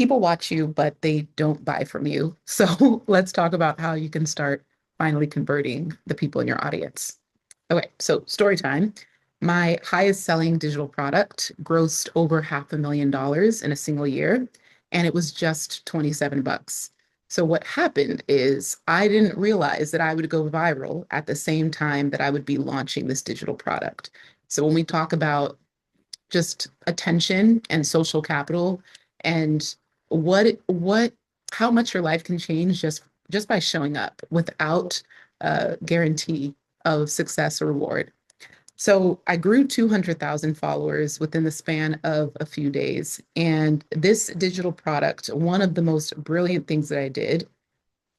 people watch you, but they don't buy from you. So let's talk about how you can start finally converting the people in your audience. Okay, so story time. My highest selling digital product grossed over $500,000 in a single year, and it was just 27 bucks. So what happened is I didn't realize that I would go viral at the same time that I would be launching this digital product. So when we talk about just attention and social capital and what how much your life can change just by showing up without a guarantee of success or reward. So I grew 200,000 followers within the span of a few days. And this digital product, one of the most brilliant things that I did,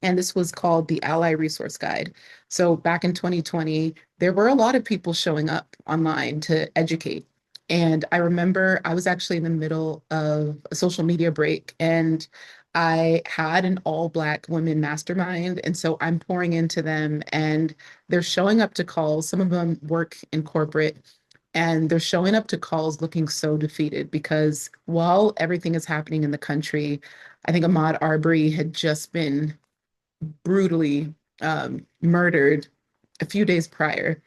and this was called the Ally Resource Guide. So back in 2020, there were a lot of people showing up online to educate. And I remember I was actually in the middle of a social media break and I had an all Black women mastermind. And so I'm pouring into them and they're showing up to calls. Some of them work in corporate and they're showing up to calls looking so defeated because while everything is happening in the country, I think Ahmaud Arbery had just been brutally murdered a few days prior.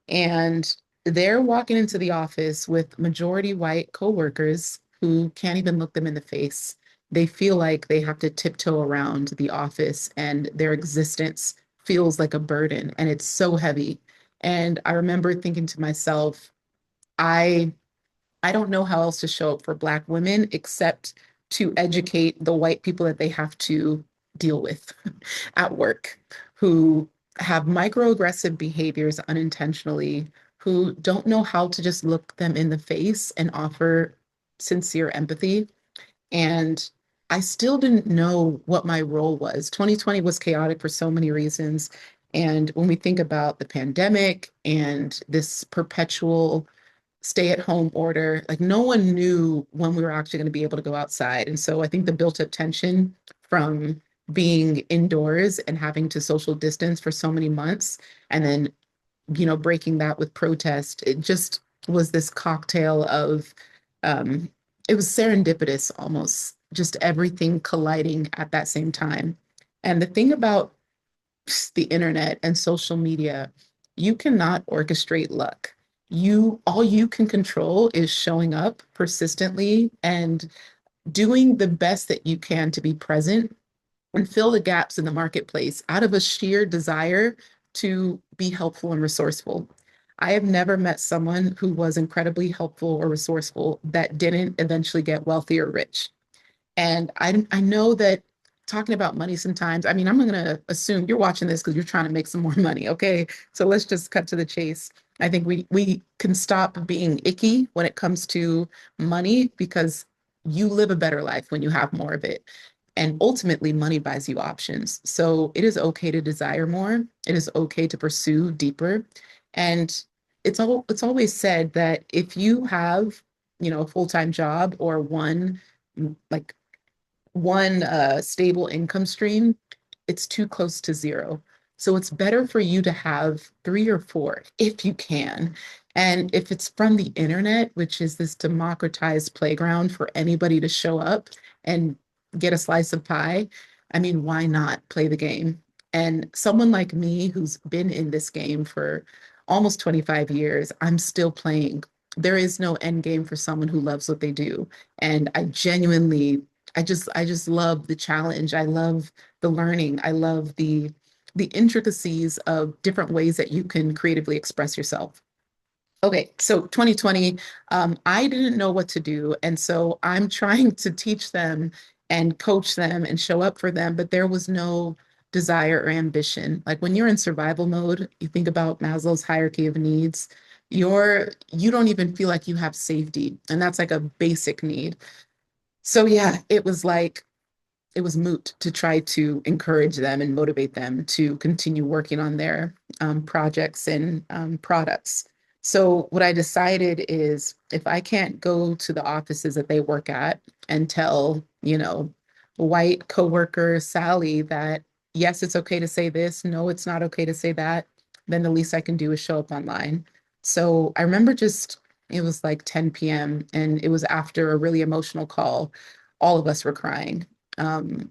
And they're walking into the office with majority white coworkers who can't even look them in the face. They feel like they have to tiptoe around the office and their existence feels like a burden and it's so heavy. And I remember thinking to myself, I I don't know how else to show up for Black women except to educate the white people that they have to deal with at work who have microaggressive behaviors unintentionally, who don't know how to just look them in the face and offer sincere empathy. And I still didn't know what my role was. 2020 was chaotic for so many reasons. And when we think about the pandemic and this perpetual stay at home order. Like no one knew when we were actually going to be able to go outside. And so I think the built up tension from being indoors and having to social distance for so many months and then, breaking that with protest, it just was this cocktail of, um, it was serendipitous almost, just everything colliding at that same time. And the thing about the internet and social media, you cannot orchestrate luck. All you can control is showing up persistently and doing the best that you can to be present and fill the gaps in the marketplace out of a sheer desire to be helpful and resourceful. I have never met someone who was incredibly helpful or resourceful that didn't eventually get wealthy or rich. And I know that talking about money sometimes, I mean, I'm going to assume you're watching this because you're trying to make some more money. Okay. So let's just cut to the chase. I think we can stop being icky when it comes to money because you live a better life when you have more of it. And ultimately, money buys you options. So it is okay to desire more. It is okay to pursue deeper. And it's always said that if you have, a full-time job or like one stable income stream, it's too close to zero. So it's better for you to have three or four if you can. And if it's from the internet, which is this democratized playground for anybody to show up and get a slice of pie, I mean, why not play the game? And someone like me who's been in this game for almost 25 years, I'm still playing. There is no end game for someone who loves what they do. And I just love the challenge. I love the learning. I love the intricacies of different ways that you can creatively express yourself. Okay, so 2020, I didn't know what to do. And so I'm trying to teach them and coach them and show up for them, but there was no desire or ambition. Like when you're in survival mode, you think about Maslow's hierarchy of needs, you don't even feel like you have safety. And that's like a basic need. So yeah, it was moot to try to encourage them and motivate them to continue working on their projects and products. So what I decided is if I can't go to the offices that they work at and tell, white coworker Sally that yes, it's okay to say this, no, it's not okay to say that, then the least I can do is show up online. So I remember it was like 10 p.m. and it was after a really emotional call all of us were crying.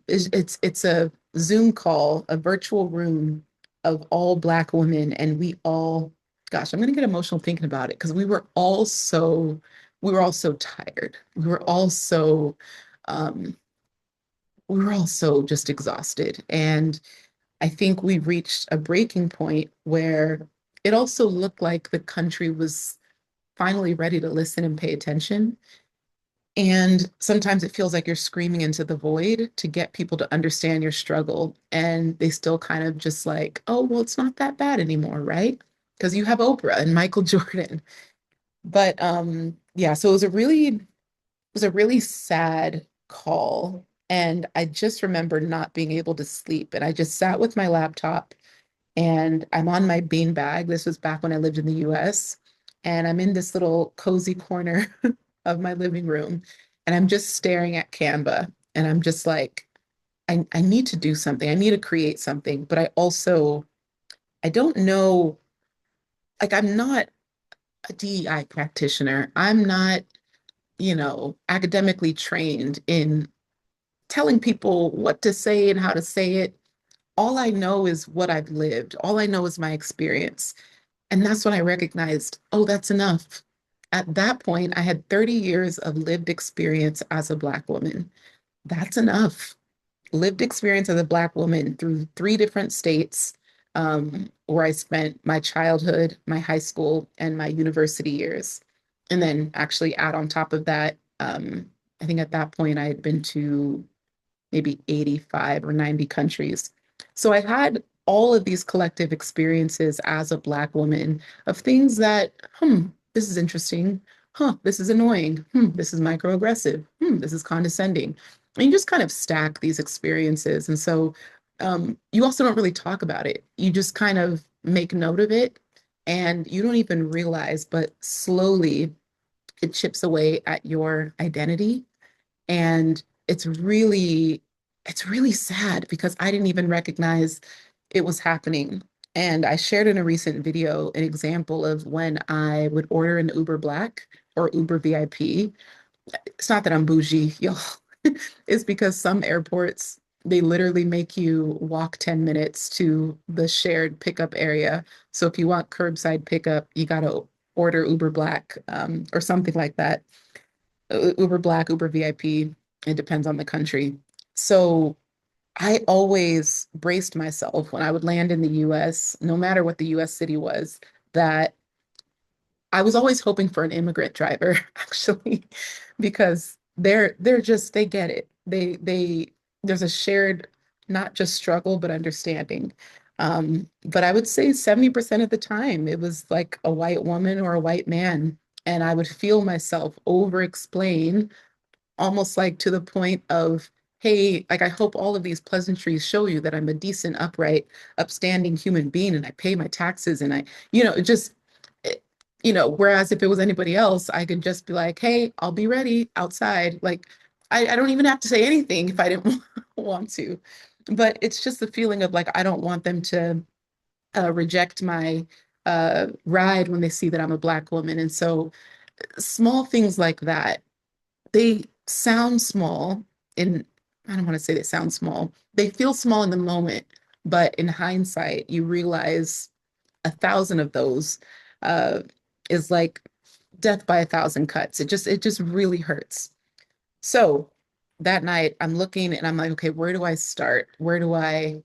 It's a Zoom call, a virtual room of all Black women, and we all, gosh, I'm gonna get emotional thinking about it because we were all so tired. Um, we were all so just exhausted. And I think we reached a breaking point where it also looked like the country was finally ready to listen and pay attention. And sometimes it feels like you're screaming into the void to get people to understand your struggle. And they still kind of just like, oh, well, it's not that bad anymore, right? Because you have Oprah and Michael Jordan. But yeah, so it was a really sad call. And I just remember not being able to sleep. And I just sat with my laptop and I'm on my beanbag. This was back when I lived in the US. And I'm in this little cozy corner of my living room. And I'm just staring at Canva. And I'm just like, I need to do something. I need to create something. But I don't know, like, I'm not a DEI practitioner. I'm not, academically trained in telling people what to say and how to say it. All I know is what I've lived. All I know is my experience. And that's when I recognized, oh, that's enough. At that point, I had 30 years of lived experience as a Black woman. That's enough. Lived experience as a Black woman through three different states, where I spent my childhood, my high school, and my university years. And then actually add on top of that, I think at that point I had been to maybe 85 or 90 countries. So I had all of these collective experiences as a Black woman of things that, this is interesting. This is annoying. This is microaggressive. This is condescending. And you just kind of stack these experiences. And so you also don't really talk about it. You just kind of make note of it and you don't even realize, but slowly it chips away at your identity. And it's really sad because I didn't even recognize it was happening. And I shared in a recent video an example of when I would order an Uber Black or Uber VIP. It's not that I'm bougie, y'all. It's because some airports, they literally make you walk 10 minutes to the shared pickup area. So if you want curbside pickup, you got to order Uber Black, or something like that. Uber Black, Uber VIP. It depends on the country. So I always braced myself when I would land in the US, no matter what the US city was, that I was always hoping for an immigrant driver, actually, because they get it. There's a shared, not just struggle, but understanding. But I would say 70% of the time it was like a white woman or a white man. And I would feel myself over explain almost like to the point of, hey, like I hope all of these pleasantries show you that I'm a decent, upright, upstanding human being and I pay my taxes and it just, it- whereas if it was anybody else, I could just be like, hey, I'll be ready outside. Like I don't even have to say anything if I didn't want to. But it's just the feeling of like, I don't want them to reject my ride when they see that I'm a Black woman. And so small things like that, they sound small in, I don't want to say they sound small. They feel small in the moment, but in hindsight, you realize 1,000 of those uh, is like death by 1,000 cuts. It just really hurts. So that night, I'm looking and I'm like, okay, where do I start? Where do I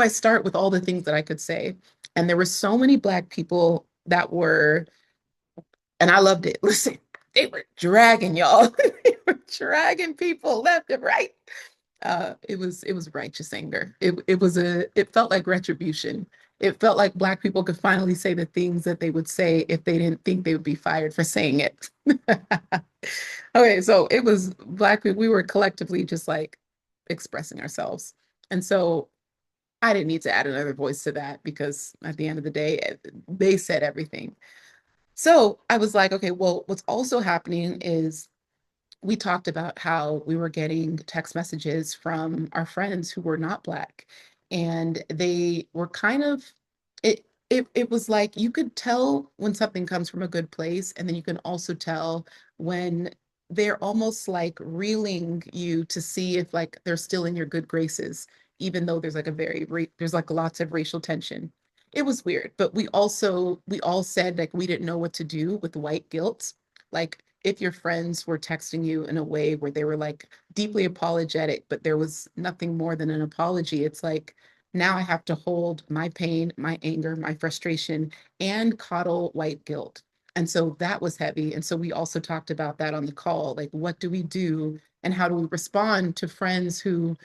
start with all the things that I could say? And there were so many Black people that were, and I loved it. Listen, they were dragging y'all. They were dragging people left and right. It was righteous anger. It felt like retribution. It felt like Black people could finally say the things that they would say if they didn't think they would be fired for saying it. Okay, so it was Black people. We were collectively just like expressing ourselves. And so I didn't need to add another voice to that because at the end of the day, they said everything. So I was like, okay, well, what's also happening is we talked about how we were getting text messages from our friends who were not Black. And they were kind of, it was like you could tell when something comes from a good place, and then you can also tell when they're almost like reeling you to see if like they're still in your good graces, even though there's like a there's like lots of racial tension. It was weird, but we all said like we didn't know what to do with white guilt. Like if your friends were texting you in a way where they were like deeply apologetic, but there was nothing more than an apology, it's like now I have to hold my pain, my anger, my frustration, and coddle white guilt. And so that was heavy. And so we also talked about that on the call. Like, what do we do? And how do we respond to friends who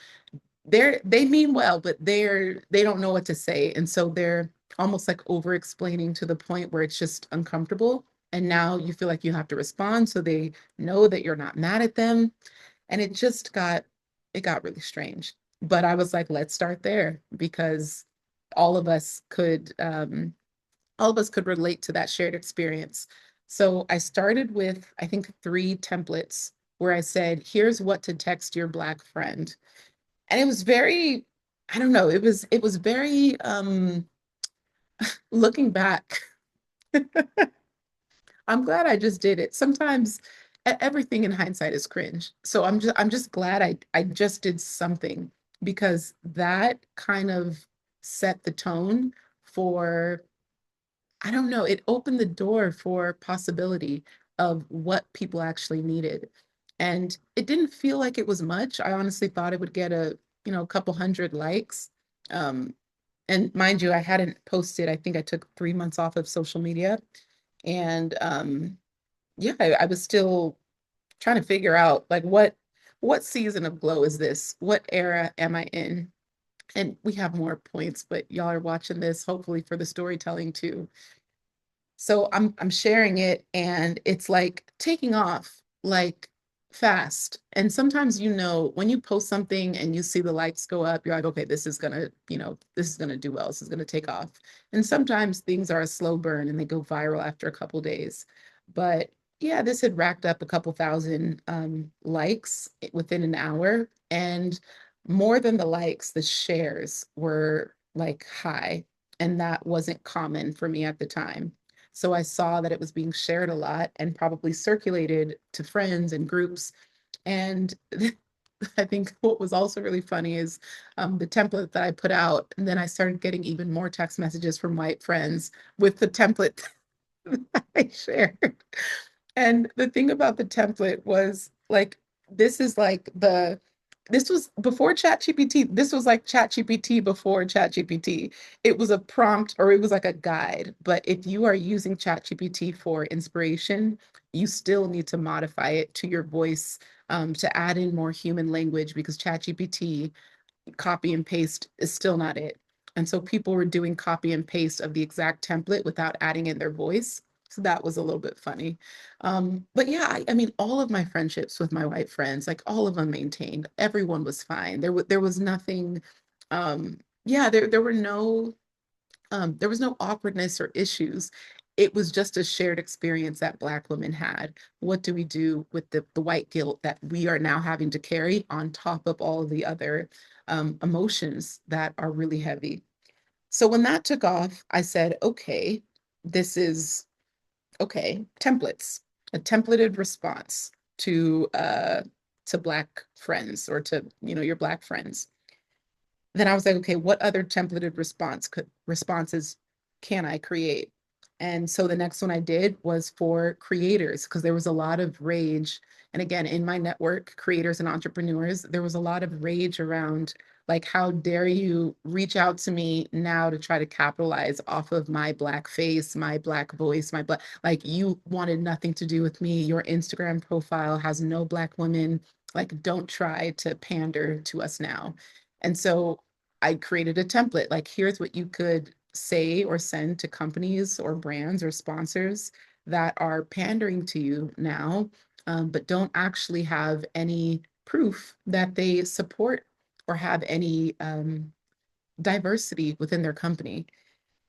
they mean well, but they don't know what to say. And so they're almost like over explaining to the point where it's just uncomfortable. And now you feel like you have to respond so they know that you're not mad at them. And it got really strange. But I was like, let's start there because all of us could all of us could relate to that shared experience. So I started with, I think, three templates where I said, here's what to text your Black friend. And it was very, I don't know, it was very looking back, I'm glad I just did it. Sometimes everything in hindsight is cringe. So I'm just glad I just did something because that kind of set the tone for I don't know, it opened the door for possibility of what people actually needed. And it didn't feel like it was much. I honestly thought it would get a couple hundred likes. Um, and mind you, I hadn't posted, I think I took 3 months off of social media. And yeah, I was still trying to figure out like what season of glow is this? What era am I in? And we have more points, but y'all are watching this hopefully for the storytelling too. So I'm sharing it and it's like taking off like fast. And sometimes when you post something and you see the likes go up, you're like, okay, this is gonna, this is gonna do well. This is gonna take off. And sometimes things are a slow burn and they go viral after a couple days. But yeah, this had racked up a couple thousand likes within an hour. And more than the likes, the shares were like high. And that wasn't common for me at the time. So I saw that it was being shared a lot and probably circulated to friends and groups. And I think what was also really funny is the template that I put out. And then I started getting even more text messages from white friends with the template that I shared. And the thing about the template was like, this is like this was before ChatGPT. This was like ChatGPT before ChatGPT. It was a prompt or it was like a guide. But if you are using ChatGPT for inspiration, you still need to modify it to your voice to add in more human language because ChatGPT copy and paste is still not it. And so people were doing copy and paste of the exact template without adding in their voice. So that was a little bit funny. But yeah, I mean, all of my friendships with my white friends, like all of them maintained. Everyone was fine. There was nothing. Yeah, there was no awkwardness or issues. It was just a shared experience that Black women had. What do we do with the white guilt that we are now having to carry on top of all of the other emotions that are really heavy? So when that took off, I said, okay, this is okay, templates, a templated response to Black friends or to, your Black friends. Then I was like, okay, what other templated responses can I create? And so the next one I did was for creators because there was a lot of rage. And again, in my network, creators and entrepreneurs, there was a lot of rage around like, how dare you reach out to me now to try to capitalize off of my Black face, my Black voice, my Black, like you wanted nothing to do with me. Your Instagram profile has no Black women. Like, don't try to pander to us now. And so I created a template like, here's what you could say or send to companies or brands or sponsors that are pandering to you now, but don't actually have any proof that they support or have any diversity within their company.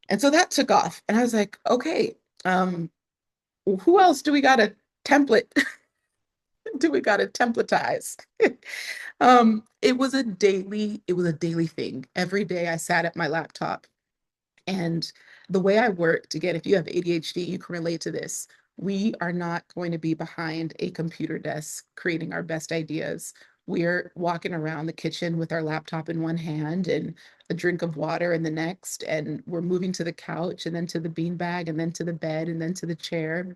And so that took off. And I was like, okay, um, who else do we got a template? Do we got to templatize? It was a daily thing. Every day I sat at my laptop and the way I worked, again, if you have ADHD, you can relate to this. We are not going to be behind a computer desk creating our best ideas. We're walking around the kitchen with our laptop in one hand and a drink of water in the next, and we're moving to the couch and then to the beanbag and then to the bed and then to the chair.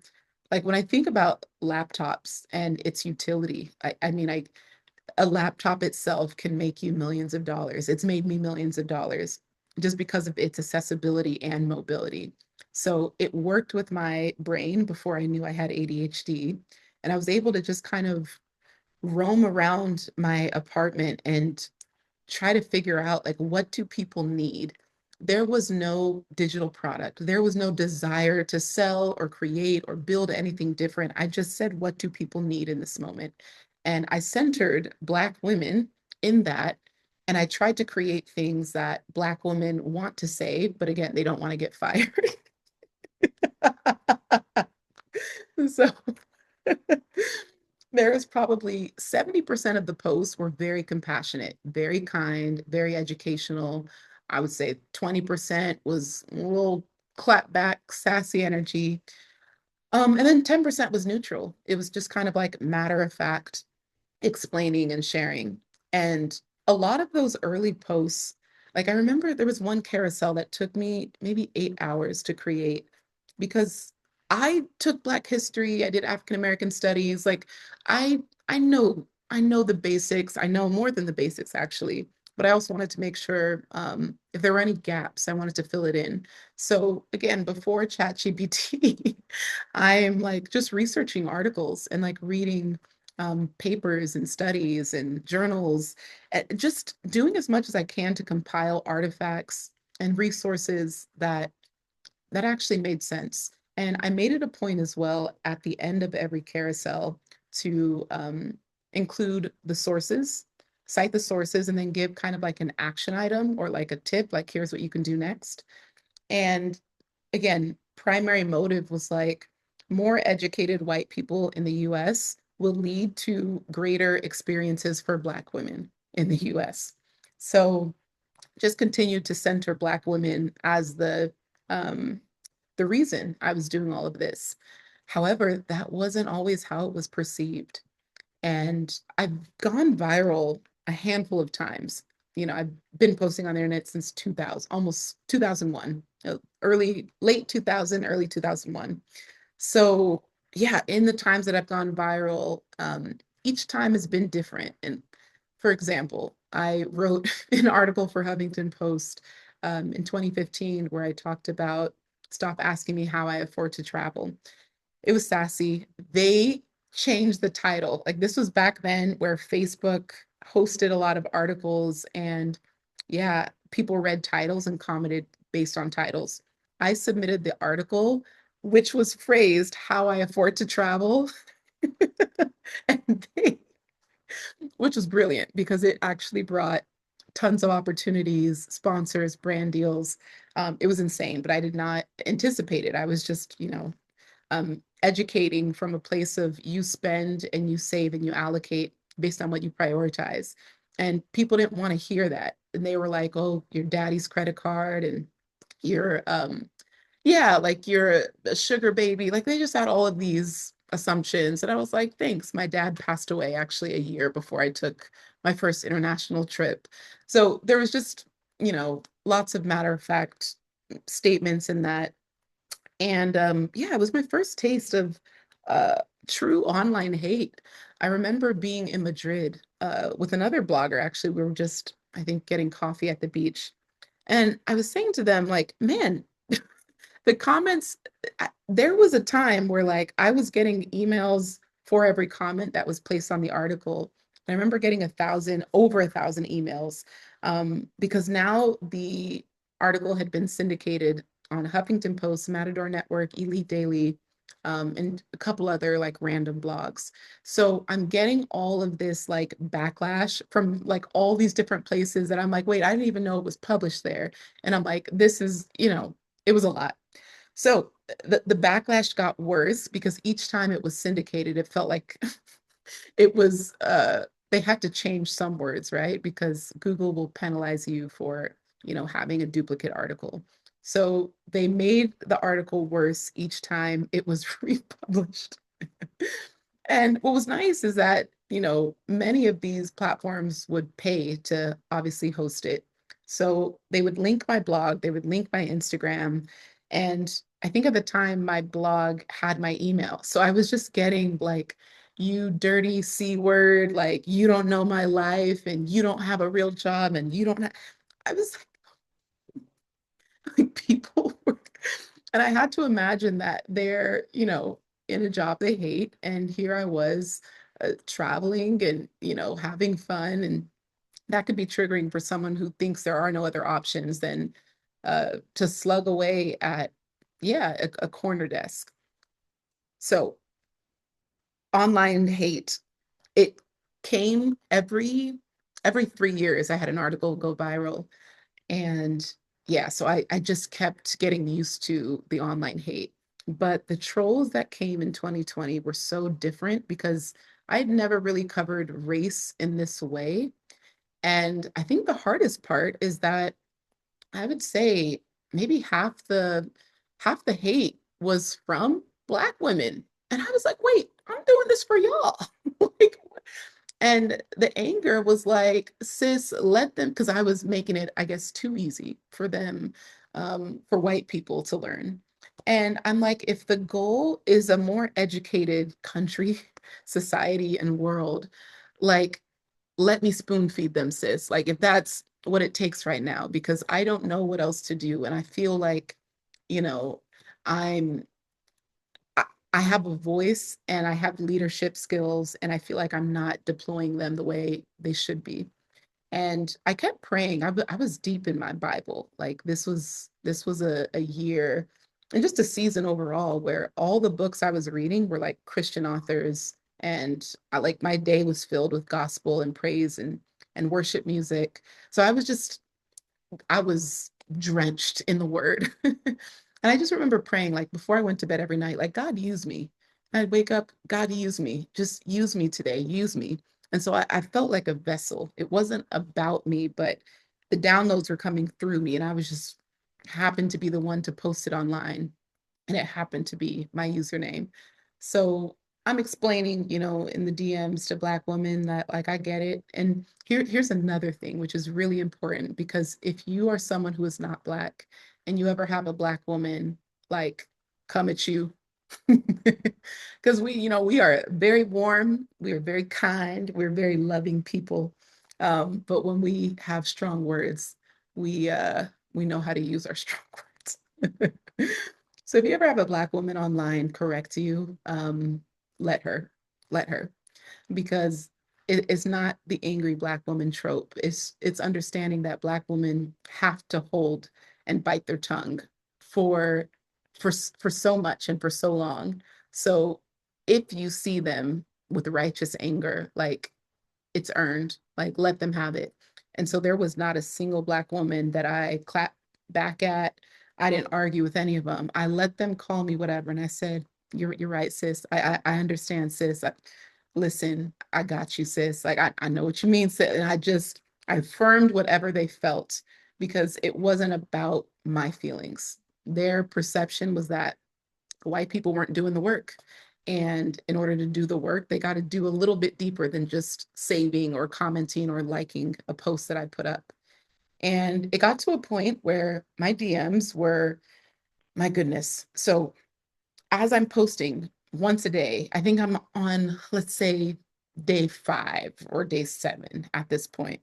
Like when I think about laptops and its utility, I mean, a laptop itself can make you millions of dollars. It's made me millions of dollars just because of its accessibility and mobility. So it worked with my brain before I knew I had ADHD. And I was able to just kind of roam around my apartment and try to figure out like what do people need. There was no digital product. There was no desire to sell or create or build anything different. I just said, what do people need in this moment? And I centered Black women in that. And I tried to create things that Black women want to say, but again, they don't want to get fired. So there was probably 70% of the posts were very compassionate, very kind, very educational. I would say 20% was a little clap back, sassy energy. And then 10% was neutral. It was just kind of like matter of fact, explaining and sharing. And a lot of those early posts, like I remember there was one carousel that took me maybe 8 hours to create because I took Black history, I did African American studies. Like I I know the basics. I know more than the basics actually, but I also wanted to make sure if there were any gaps, I wanted to fill it in. So again, before ChatGPT, I'm like just researching articles and like reading papers and studies and journals, just doing as much as I can to compile artifacts and resources that actually made sense. And I made it a point as well at the end of every carousel to include the sources, cite the sources, and then give kind of like an action item or like a tip, like here's what you can do next. And again, primary motive was like more educated white people in the US will lead to greater experiences for Black women in the US. So just continued to center Black women as um, the reason I was doing all of this. However, that wasn't always how it was perceived. And I've gone viral a handful of times. You know, I've been posting on the internet since 2000, almost 2001, late 2000, early 2001. So, yeah, in the times that I've gone viral, each time has been different. And for example, I wrote an article for Huffington Post in 2015 where I talked about stop asking me how I afford to travel. It was sassy. They changed the title. Like this was back then where Facebook hosted a lot of articles and yeah, people read titles and commented based on titles. I submitted the article, which was phrased how I afford to travel. And they, which was brilliant because it actually brought tons of opportunities, sponsors, brand deals. It was insane, but I did not anticipate it. I was just, educating from a place of you spend and you save and you allocate based on what you prioritize. And people didn't want to hear that. And they were like, oh, your daddy's credit card and your yeah, like you're a sugar baby. Like they just had all of these assumptions. And I was like, thanks. My dad passed away actually a year before I took my first international trip. So there was just, lots of matter of fact statements in that. And yeah, it was my first taste of uh, true online hate. I remember being in Madrid with another blogger. Actually, we were just, I think, getting coffee at the beach. And I was saying to them, like, man, the comments, there was a time where like I was getting emails for every comment that was placed on the article. I remember getting over 1,000 emails because now the article had been syndicated on Huffington Post, Matador Network, Elite Daily, and a couple other like random blogs. So I'm getting all of this like backlash from like all these different places that I'm like, wait, I didn't even know it was published there. And I'm like, this is, it was a lot. So the backlash got worse because each time it was syndicated, it felt like it was they had to change some words, right? Because Google will penalize you for, having a duplicate article. So they made the article worse each time it was republished. And what was nice is that, many of these platforms would pay to obviously host it. So they would link my blog, they would link my Instagram. And I think at the time my blog had my email. So I was just getting like, you dirty C word, like you don't know my life and you don't have a real job and you don't have, I was like, people were, and I had to imagine that they're, in a job they hate. And here I was traveling and, having fun. And that could be triggering for someone who thinks there are no other options than to slug away at, yeah, a corner desk. So online hate, it came every 3 years. I had an article go viral. And yeah, so I just kept getting used to the online hate. But the trolls that came in 2020 were so different because I had never really covered race in this way. And I think the hardest part is that I would say maybe half the hate was from Black women. And I was like, wait, I'm doing this for y'all. Like, and the anger was like, sis, let them, because I was making it, I guess, too easy for them, for white people to learn. And I'm like, if the goal is a more educated country, society, and world, like, let me spoon feed them, sis. Like, if that's what it takes right now, because I don't know what else to do. And I feel like, you know, I'm I, I have a voice and I have leadership skills, and I feel like I'm not deploying them the way they should be. And I kept praying. I was deep in my Bible. Like this was a year and just a season overall where all the books I was reading were like Christian authors, and I like my day was filled with gospel and praise and worship music. So I was drenched in the word. And I just remember praying, like before I went to bed every night, like, God, use me. I'd wake up, God, use me. Just use me today. Use me. And so I felt like a vessel. It wasn't about me, but the downloads were coming through me. And I was just happened to be the one to post it online, and it happened to be my username. So I'm explaining, in the DMs to Black women that like I get it. And here's another thing, which is really important because if you are someone who is not Black and you ever have a Black woman like come at you, because we are very warm, we are very kind, we're very loving people. But when we have strong words, we know how to use our strong words. So if you ever have a Black woman online correct you, let her, let her, because it's not the angry Black woman trope. It's understanding that Black women have to hold and bite their tongue for for so much and for so long. So if you see them with righteous anger, like it's earned, like let them have it. And so there was not a single Black woman that I clapped back at. I didn't argue with any of them. I let them call me whatever. And I said, you're right, sis. I understand, sis. Listen, I got you, sis. Like I know what you mean, sis. And I affirmed whatever they felt because it wasn't about my feelings. Their perception was that white people weren't doing the work. And in order to do the work, they got to do a little bit deeper than just saving or commenting or liking a post that I put up. And it got to a point where my DMs were, my goodness. So as I'm posting once a day, I think I'm on, let's say, day 5 or day 7 at this point.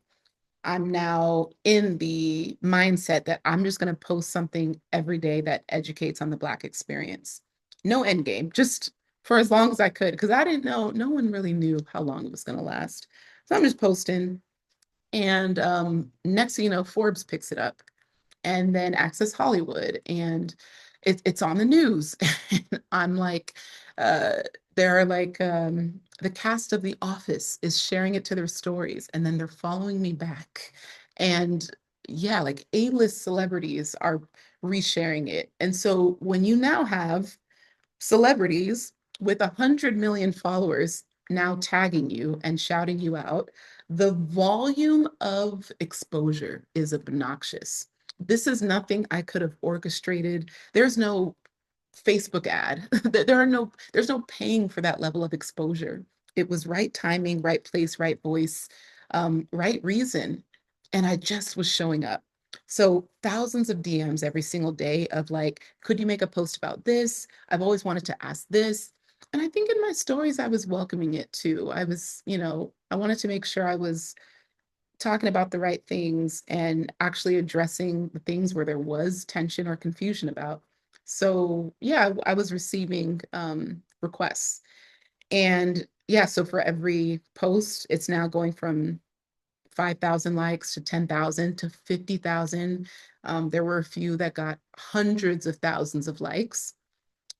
I'm now in the mindset that I'm just going to post something every day that educates on the Black experience. No end game, just for as long as I could, because I didn't know, no one really knew how long it was going to last. So I'm just posting. And next thing you know, Forbes picks it up, and then Access Hollywood, and it's on the news. I'm like, uh, there are like the cast of The Office is sharing it to their stories, and then they're following me back. And yeah, like A-list celebrities are resharing it. And so when you now have celebrities with 100 million followers now tagging you and shouting you out, the volume of exposure is obnoxious. this is nothing I could have orchestrated. There's no Facebook ad. There's no paying for that level of exposure. It was right timing, right place, right voice, right reason. And I just was showing up. So thousands of DMs every single day of like, could you make a post about this? I've always wanted to ask this. And I think in my stories, I was welcoming it too. I was, I wanted to make sure I was talking about the right things and actually addressing the things where there was tension or confusion about. So yeah, I was receiving requests. And yeah, so for every post, it's now going from 5,000 likes to 10,000 to 50,000. There were a few that got hundreds of thousands of likes.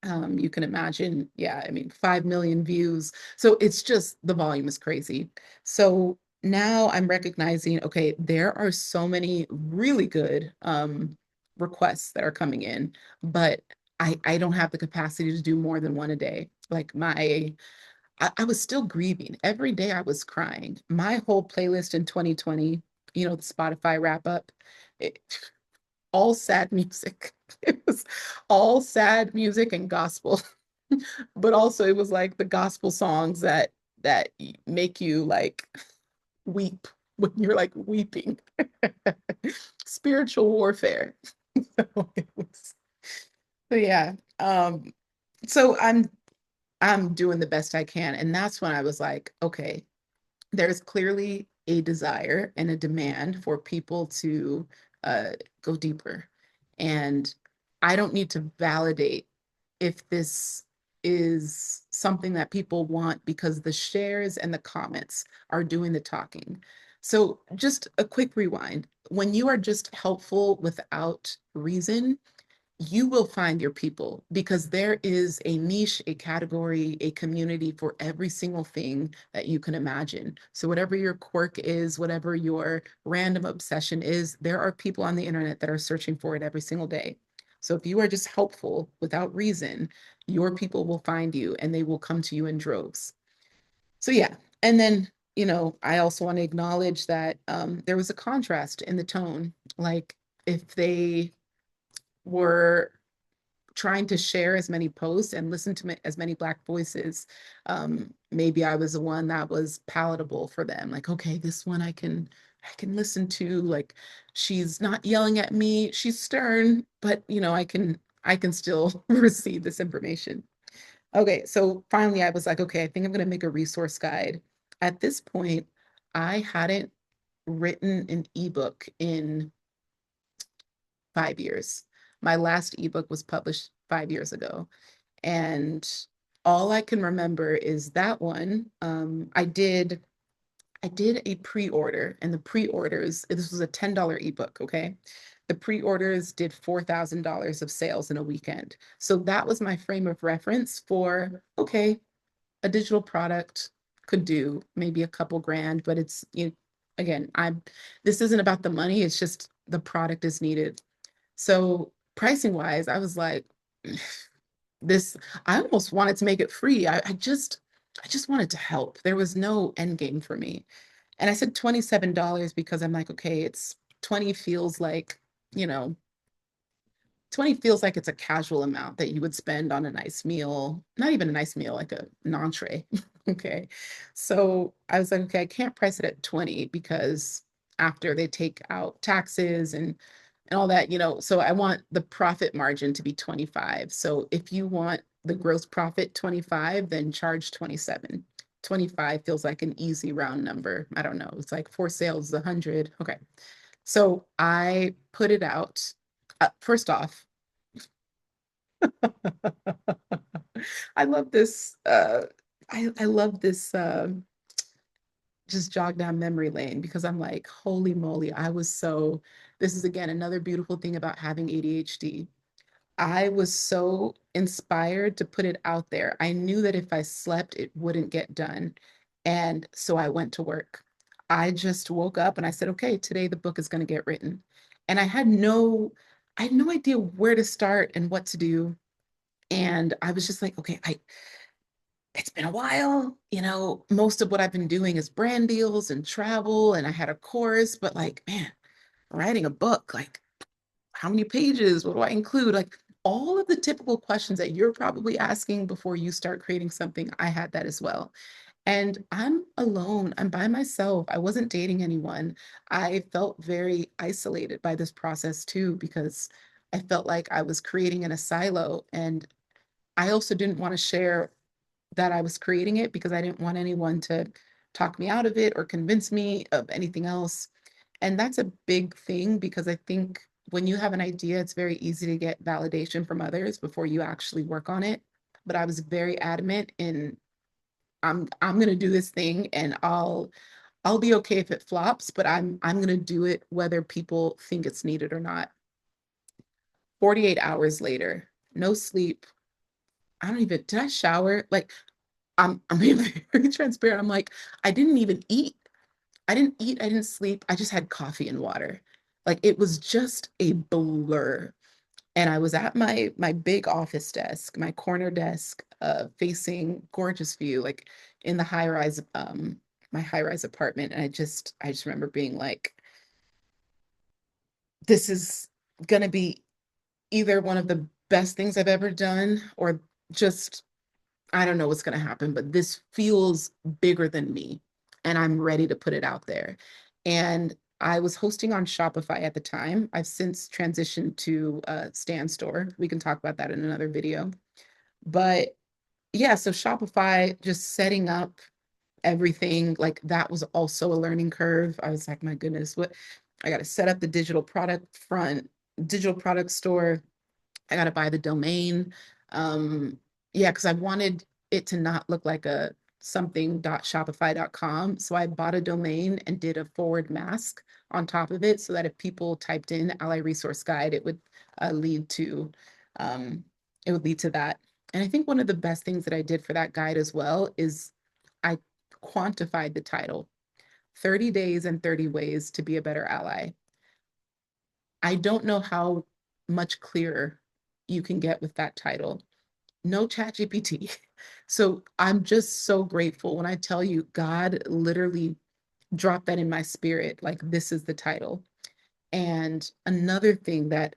You can imagine, yeah, I mean, 5 million views. So it's just the volume is crazy. So now I'm recognizing, okay, there are so many really good requests that are coming in, but I don't have the capacity to do more than one a day. Like I was still grieving. Every day I was crying. My whole playlist in 2020, the Spotify wrap up, it, all sad music. It was all sad music and gospel, but also it was like the gospel songs that make you like weep when you're like weeping. Spiritual warfare. So it was, so yeah. So I'm doing the best I can. And that's when I was like, okay, there's clearly a desire and a demand for people to uh, go deeper. And I don't need to validate if this is something that people want because the shares and the comments are doing the talking. So, just a quick rewind. When you are just helpful without reason, you will find your people because there is a niche, a category, a community for every single thing that you can imagine. So, whatever your quirk is, whatever your random obsession is, there are people on the internet that are searching for it every single day. So, if you are just helpful without reason, your people will find you and they will come to you in droves. So, yeah. And then, I also want to acknowledge that there was a contrast in the tone. Like, if they were trying to share as many posts and listen to as many Black voices. Maybe I was the one that was palatable for them. Like, okay, this one I can listen to. Like, she's not yelling at me. She's stern, but I can still receive this information. Okay, so finally I was like, okay, I think I'm gonna make a resource guide. At this point, I hadn't written an ebook in 5 years. My last ebook was published 5 years ago. And all I can remember is that one. I did a pre-order, and the pre-orders, this was a $10 ebook, okay? The pre-orders did $4,000 of sales in a weekend. So that was my frame of reference for, okay, a digital product could do maybe a couple grand, but again, this isn't about the money, it's just the product is needed. So pricing wise, I was like, this, I almost wanted to make it free. I just wanted to help. There was no end game for me. And I said $27 because I'm like, okay, it's 20 feels like, you know, 20 feels like it's a casual amount that you would spend on a nice meal, not even a nice meal, like an entree. Okay. So I was like, okay, I can't price it at 20 because after they take out taxes and all that, so I want the profit margin to be 25. So if you want the gross profit 25, then charge 27. 25 feels like an easy round number. I don't know. It's like four sales, 100. Okay. So I put it out. First off, I love this. I love this. Just jog down memory lane because I'm like, holy moly, this is again another beautiful thing about having ADHD. I was so inspired to put it out there. I knew that if I slept, it wouldn't get done. And so I went to work. I just woke up and I said, okay, today the book is going to get written. And I had no idea where to start and what to do. And I was just like, okay, it's been a while. Most of what I've been doing is brand deals and travel, and I had a course, but like, man, writing a book, like how many pages? What do I include? Like all of the typical questions that you're probably asking before you start creating something. I had that as well. And I'm alone. I'm by myself. I wasn't dating anyone. I felt very isolated by this process too, because I felt like I was creating in a silo. And I also didn't want to share that I was creating it because I didn't want anyone to talk me out of it or convince me of anything else. And that's a big thing because I think when you have an idea, it's very easy to get validation from others before you actually work on it. But I was very adamant in I'm gonna do this thing and I'll be okay if it flops, but I'm gonna do it whether people think it's needed or not. 48 hours later, no sleep. I don't even, did I shower? Like I'm being very transparent. I'm like, I didn't even eat. I didn't eat, I didn't sleep. I just had coffee and water. Like it was just a blur. And I was at my big office desk, my corner desk, facing gorgeous view, like in the high rise, my high rise apartment. And I just remember being like, this is gonna be either one of the best things I've ever done, or just I don't know what's gonna happen, but this feels bigger than me, and I'm ready to put it out there. And I was hosting on Shopify at the time. I've since transitioned to Stan Store. We can talk about that in another video. But yeah, so Shopify, just setting up everything, like that was also a learning curve. I was like, my goodness, what I got to set up the digital product front, digital product store. I got to buy the domain. Um, yeah, because I wanted it to not look like a something.shopify.com. So I bought a domain and did a forward mask on top of it so that if people typed in Ally Resource Guide, lead to um, it would lead to that. And I think one of the best things that I did for that guide as well is I quantified the title, 30 days and 30 ways to be a better ally. I don't know how much clearer you can get with that title. No chat GPT. So I'm just so grateful when I tell you God literally dropped that in my spirit. Like, this is the title. And another thing that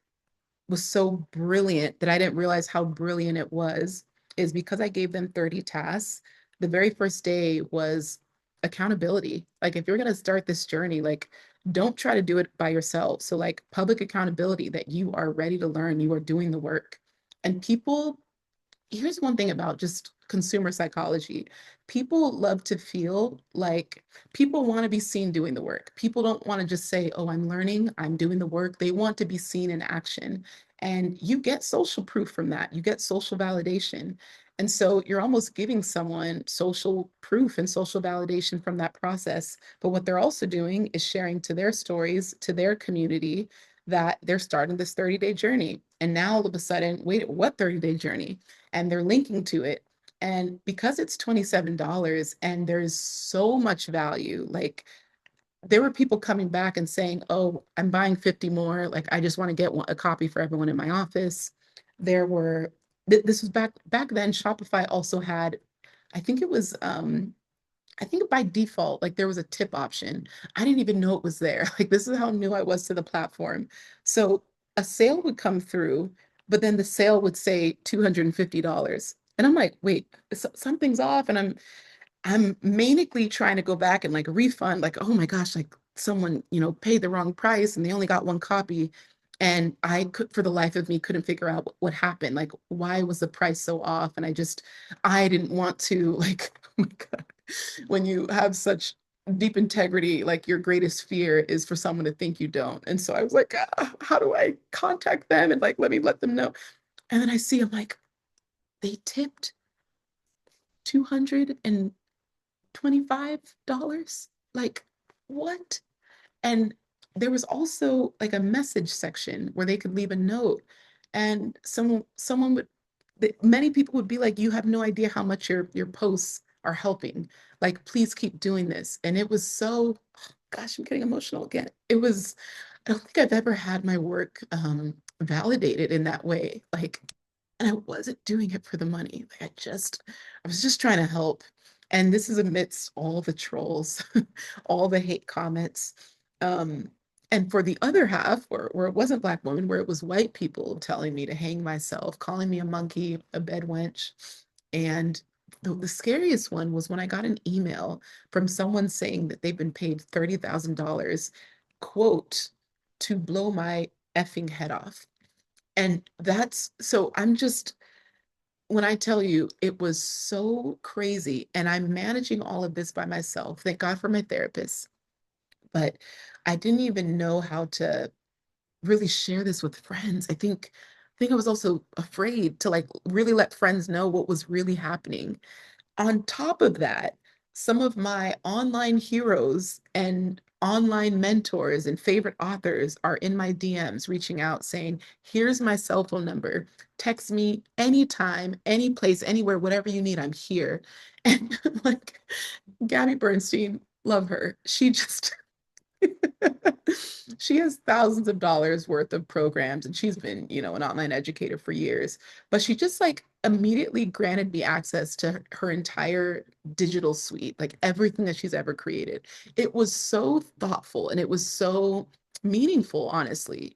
was so brilliant that I didn't realize how brilliant it was is because I gave them 30 tasks. The very first day was accountability. Like, if you're going to start this journey, like, don't try to do it by yourself. So, like, public accountability that you are ready to learn, you are doing the work. And people, here's one thing about just consumer psychology. People love to feel like people want to be seen doing the work. People don't want to just say, oh, I'm learning, I'm doing the work. They want to be seen in action. And you get social proof from that. You get social validation. And so you're almost giving someone social proof and social validation from that process. But what they're also doing is sharing to their stories, to their community, that they're starting this 30-day journey. And now all of a sudden, wait, what 30-day journey? And they're linking to it. And because it's $27 and there's so much value, like there were people coming back and saying, oh, I'm buying 50 more. Like I just want to get a copy for everyone in my office. There were, this was back then, Shopify also had, I think it was I think by default, like there was a tip option. I didn't even know it was there. Like this is how new I was to the platform. So a sale would come through, but then the sale would say $250. And I'm like, wait, something's off. And I'm manically trying to go back and like refund, like, oh my gosh, like someone, paid the wrong price and they only got one copy. And I could, for the life of me, couldn't figure out what happened. Like, why was the price so off? And I didn't want to, like, oh my God, when you have such deep integrity, like your greatest fear is for someone to think you don't. And so I was like, how do I contact them and like, let me let them know. And then I see, I'm like, they tipped 225. Like, what? And there was also like a message section where they could leave a note. And someone would many people would be like, you have no idea how much your posts are helping. Like, please keep doing this. And it was so, gosh, I'm getting emotional again. I don't think I've ever had my work validated in that way. Like, and I wasn't doing it for the money. Like I was just trying to help. And this is amidst all the trolls, all the hate comments. Um, And for the other half, where it wasn't Black women, where it was white people telling me to hang myself, calling me a monkey, a bed wench. And the scariest one was when I got an email from someone saying that they've been paid $30,000, quote, to blow my effing head off. And that's so I'm just, when I tell you it was so crazy, and I'm managing all of this by myself. Thank God for my therapist, but I didn't even know how to really share this with friends. I think I was also afraid to like really let friends know what was really happening. On top of that, some of my online heroes and online mentors and favorite authors are in my DMs reaching out saying, here's my cell phone number. Text me anytime, any place, anywhere, whatever you need, I'm here. And like Gabby Bernstein, love her. She just she has thousands of dollars worth of programs, and she's been, an online educator for years. But she just like immediately granted me access to her entire digital suite, like everything that she's ever created. It was so thoughtful and it was so meaningful, honestly.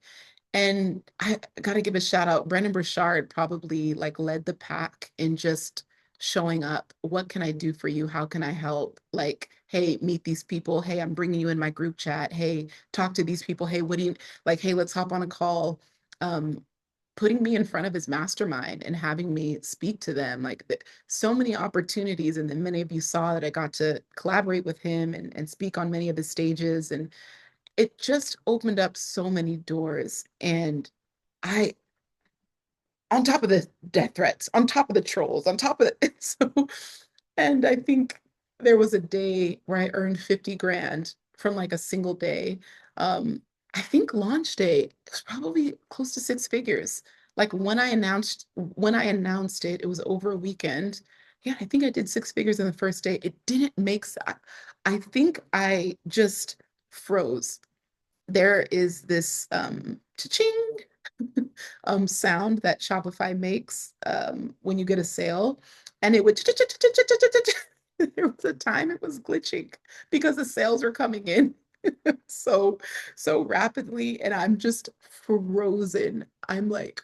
And I got to give a shout out. Brendan Burchard probably like led the pack in just showing up. What can I do for you? How can I help? Like, hey, meet these people. Hey, I'm bringing you in my group chat. Hey, talk to these people. Hey, what do you like? Hey, let's hop on a call. Um, Putting me in front of his mastermind and having me speak to them. Like, so many opportunities. And then many of you saw that I got to collaborate with him and speak on many of his stages. And it just opened up so many doors. And I, on top of the death threats, on top of the trolls, on top of it. So, and I think there was a day where I earned 50 grand from like a single day. I think launch day was probably close to six figures. Like when I announced it, it was over a weekend. Yeah, I think I did six figures in the first day. It didn't make I think I just froze. There is this cha-ching sound that Shopify makes when you get a sale, and it would there was a time it was glitching because the sales were coming in so so rapidly, and I'm just frozen. I'm like,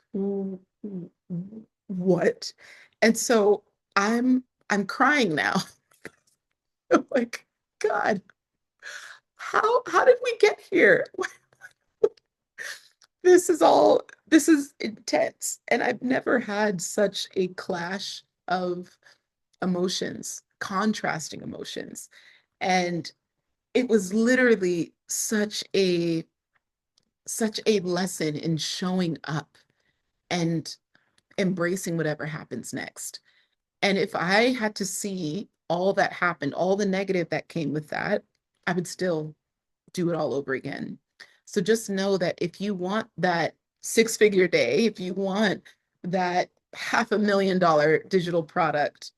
What?" And so I'm crying now. I'm like, God, how did we get here? This is intense. And I've never had such a clash of emotions, contrasting emotions. And it was literally such a lesson in showing up and embracing whatever happens next. And if I had to see all that happened, all the negative that came with that, I would still do it all over again. So just know that if you want that six-figure day, if you want that $500,000 digital product,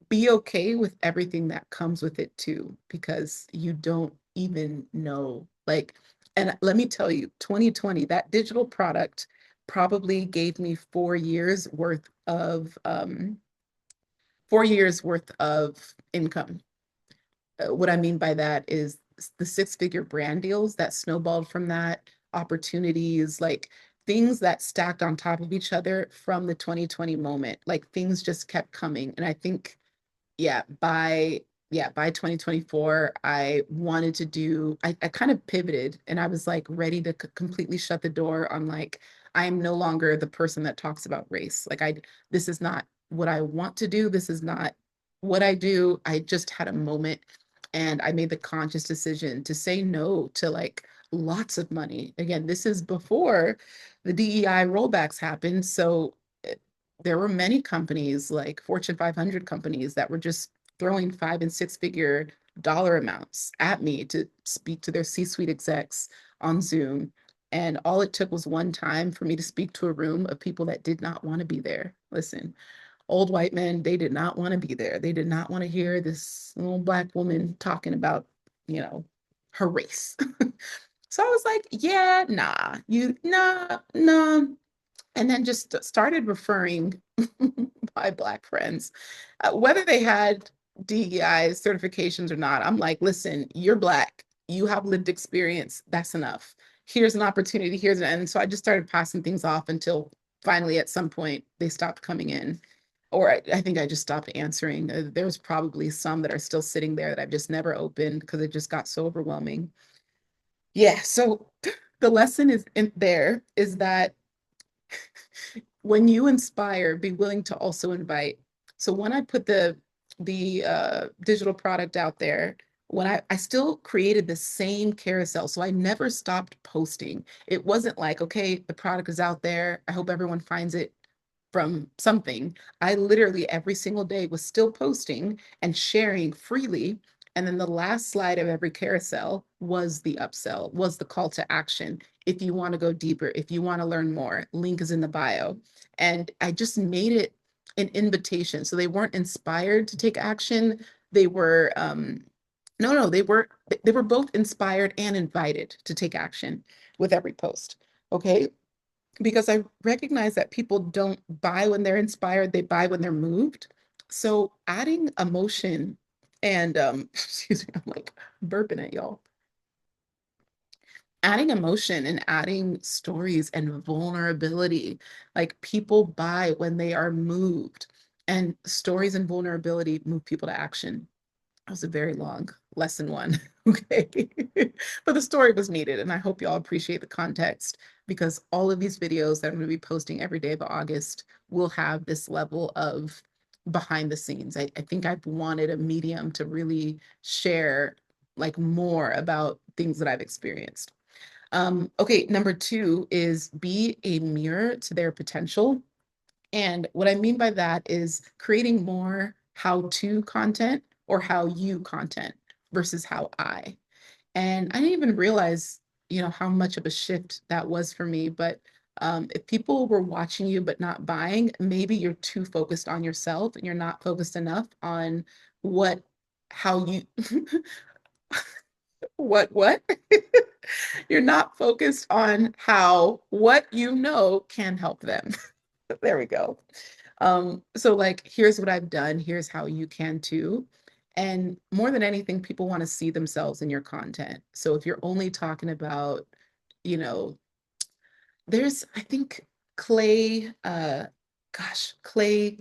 be okay with everything that comes with it too, because you don't even know. Like, and let me tell you, 2020, that digital product probably gave me 4 years worth of 4 years worth of income. What I mean by that is the six-figure brand deals that snowballed from that, opportunities, like things that stacked on top of each other from the 2020 moment. Like things just kept coming. And I think, by 2024, I wanted to do, I kind of pivoted and I was like ready to completely shut the door on like, I am no longer the person that talks about race. Like this is not what I want to do. This is not what I do. I just had a moment and I made the conscious decision to say no to like lots of money. Again, this is before the DEI rollbacks happened. So there were many companies like Fortune 500 companies that were just throwing five and six figure dollar amounts at me to speak to their C-suite execs on Zoom. And all it took was one time for me to speak to a room of people that did not want to be there. Listen, old white men, they did not want to be there. They did not want to hear this little Black woman talking about, you know, her race. So I was like, yeah, nah. And then just started referring my Black friends, whether they had DEI certifications or not. I'm like, listen, you're Black. you have lived experience. That's enough. Here's an opportunity. And so I just started passing things off until finally at some point they stopped coming in. Or I think I just stopped answering. There's probably some that are still sitting there that I've just never opened because it just got so overwhelming. Yeah. So the lesson is in there is that when you inspire, be willing to also invite. So when I put the digital product out there, when I still created the same carousel. So I never stopped posting. It wasn't like, okay, the product is out there. I hope everyone finds it from something. I literally every single day was still posting and sharing freely. And then the last slide of every carousel was the upsell, was the call to action. If you want to go deeper, if you want to learn more, link is in the bio. And I just made it an invitation. So they weren't inspired to take action. They were no, they were both inspired and invited to take action with every post. Okay. Because I recognize that people don't buy when they're inspired, they buy when they're moved. So adding emotion and excuse me, I'm like burping at y'all. Adding emotion and adding stories and vulnerability. Like people buy when they are moved, and stories and vulnerability move people to action. That was a very long lesson one. Okay. But the story was needed. And I hope y'all appreciate the context because all of these videos that I'm going to be posting every day of August will have this level of behind the scenes. I think I've wanted a medium to really share like more about things that I've experienced. Okay, number two is be a mirror to their potential. And what I mean by that is creating more how to content or how you content versus how I. And I didn't even realize, how much of a shift that was for me. But if people were watching you but not buying, maybe you're too focused on yourself and you're not focused enough on what, how you, what? You're not focused on how what you know can help them. There we go. So like, here's what I've done, here's how you can too. And more than anything, people want to see themselves in your content. So if you're only talking about, you know, I think Clay, Clay,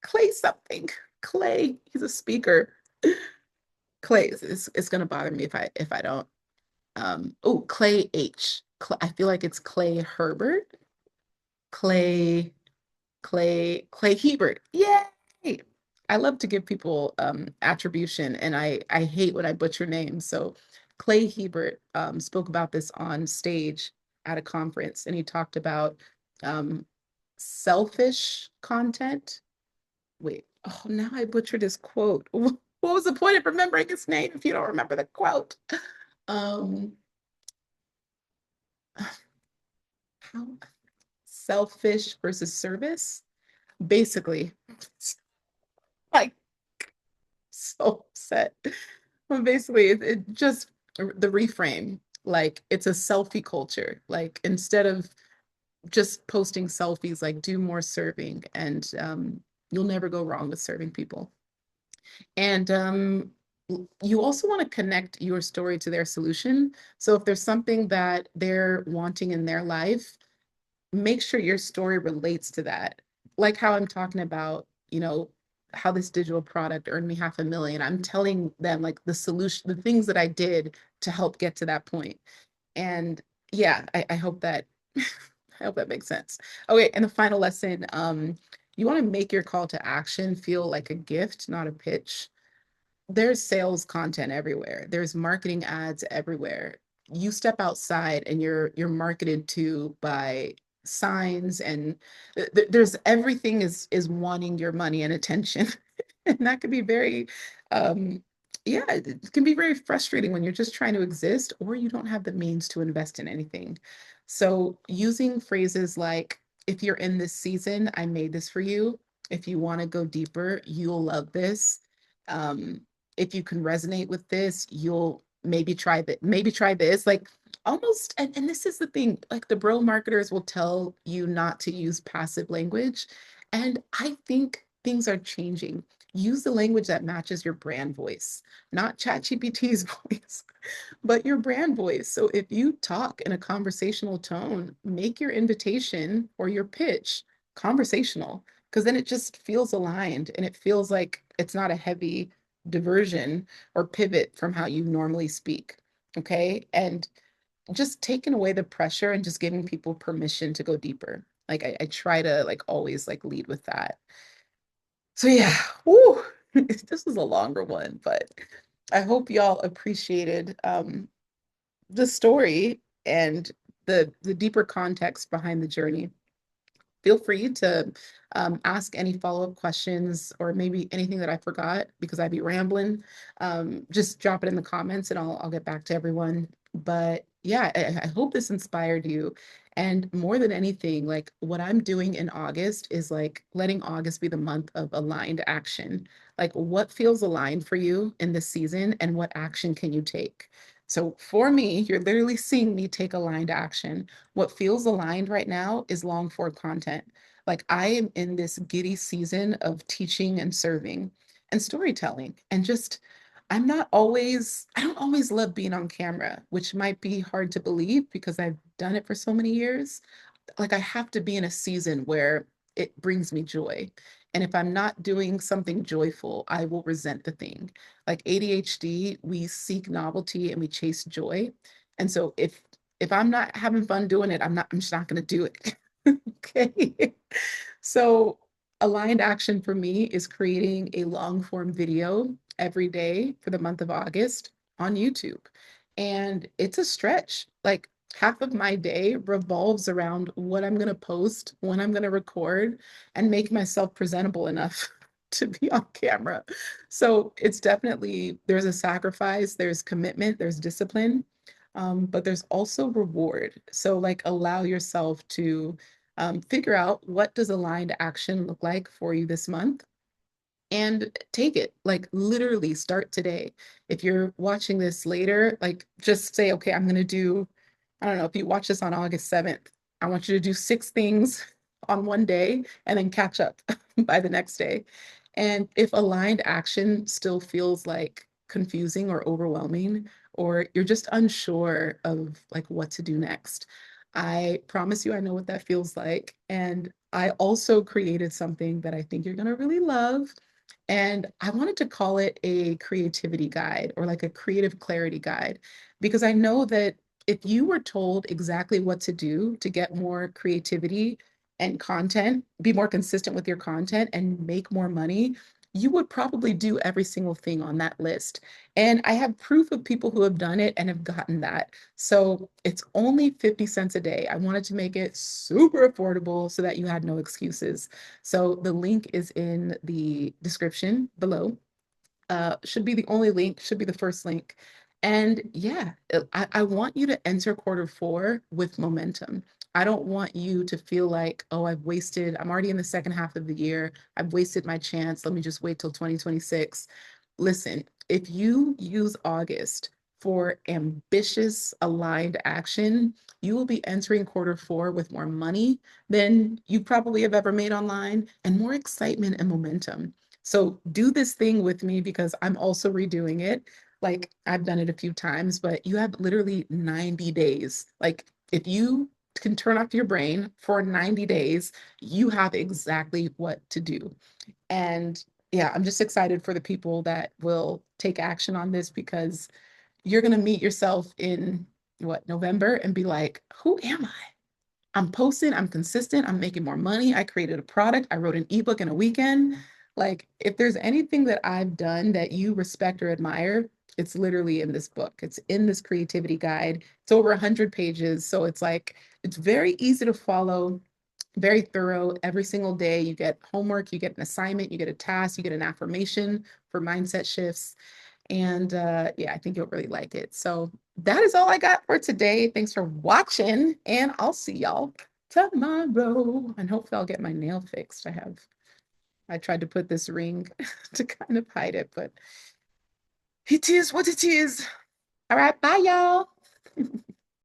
Clay something. Clay, he's a speaker. Clay, it's gonna bother me if I don't. Oh, Clay H. I feel like it's Clay Herbert. Clay. Clay Hebert. Yay! I love to give people attribution, and I hate when I butcher names. So Clay Hebert spoke about this on stage at a conference, and he talked about um, selfish content. Wait, oh, now I butchered his quote. What was the point of remembering his name if you don't remember the quote? Um, how selfish versus service? Basically, like so upset. Well, basically, it just the reframe. Like it's a selfie culture. Like instead of just posting selfies, like do more serving, and you'll never go wrong with serving people. And you also want to connect your story to their solution. So if there's something that they're wanting in their life, make sure your story relates to that. Like how I'm talking about, how this digital product earned me 500,000. I'm telling them like the solution, the things that I did to help get to that point. And yeah, I hope that I hope that makes sense. Okay, and the final lesson, you want to make your call to action feel like a gift, not a pitch. There's sales content everywhere. There's marketing ads everywhere. You step outside and you're marketed to by signs and there's everything is wanting your money and attention. And that could be very yeah, it can be very frustrating when you're just trying to exist or you don't have the means to invest in anything. So using phrases like if you're in this season, I made this for you. If you want to go deeper, you'll love this. Um, if you can resonate with this, you'll maybe try this. Like almost, and this is the thing, like the bro marketers will tell you not to use passive language. And I think things are changing. use the language that matches your brand voice, not ChatGPT's voice, but your brand voice. So if you talk in a conversational tone, make your invitation or your pitch conversational, because then it just feels aligned and it feels like it's not a heavy diversion or pivot from how you normally speak. Okay. And just taking away the pressure and just giving people permission to go deeper. Like I try to like always like lead with that. So yeah, whew, this is a longer one, but I hope y'all appreciated the story and the deeper context behind the journey. Feel free to ask any follow-up questions or maybe anything that I forgot because I'd be rambling. Just drop it in the comments and I'll get back to everyone. But yeah, I hope this inspired you. And more than anything, like what I'm doing in August is like letting August be the month of aligned action. Like what feels aligned for you in this season and what action can you take? So for me, you're literally seeing me take aligned action. What feels aligned right now is long form content. Like I am in this giddy season of teaching and serving and storytelling and just I don't always love being on camera, which might be hard to believe because I've done it for so many years. Like I have to be in a season where it brings me joy. And if I'm not doing something joyful, I will resent the thing. Like ADHD, we seek novelty and we chase joy. And so if I'm not having fun doing it, I'm just not going to do it. Okay. So aligned action for me is creating a long form video every day for the month of August on YouTube. And it's a stretch. Like half of my day revolves around what I'm going to post, when I'm going to record, and make myself presentable enough to be on camera. So it's definitely, there's a sacrifice, there's commitment, there's discipline, but there's also reward. So like allow yourself to figure out what does aligned action look like for you this month and take it. Like literally start today. If you're watching this later, like just say, okay, I'm going to do, I don't know, if you watch this on August 7th, I want you to do 6 things on one day and then catch up by the next day. And if aligned action still feels like confusing or overwhelming, or you're just unsure of like what to do next, I promise you I know what that feels like. And I also created something that I think you're going to really love. And I wanted to call it a creativity guide or like a creative clarity guide, because I know that if you were told exactly what to do to get more creativity and content, be more consistent with your content and make more money, you would probably do every single thing on that list. And I have proof of people who have done it and have gotten that. So it's only 50 cents a day. I wanted to make it super affordable so that you had no excuses. So the link is in the description below. Should be the only link, should be the first link. And yeah, I want you to enter quarter 4 with momentum. I don't want you to feel like, oh, I'm already in the second half of the year. I've wasted my chance. Let me just wait till 2026. Listen, if you use August for ambitious, aligned action, you will be entering quarter 4 with more money than you probably have ever made online and more excitement and momentum. So do this thing with me because I'm also redoing it. Like I've done it a few times, but you have literally 90 days. Like if you can turn off your brain for 90 days, you have exactly what to do. And yeah, I'm just excited for the people that will take action on this because you're going to meet yourself in what, November and be like, who am I? I'm posting, I'm consistent, I'm making more money. I created a product, I wrote an ebook in a weekend. Like, if there's anything that I've done that you respect or admire, it's literally in this book. It's in this creativity guide. It's over 100 pages. So it's like, it's very easy to follow, very thorough. Every single day, you get homework, you get an assignment, you get a task, you get an affirmation for mindset shifts. And yeah, I think you'll really like it. So that is all I got for today. Thanks for watching, and I'll see y'all tomorrow. And hopefully I'll get my nail fixed. I tried to put this ring to kind of hide it, but it is what it is. All right, bye y'all.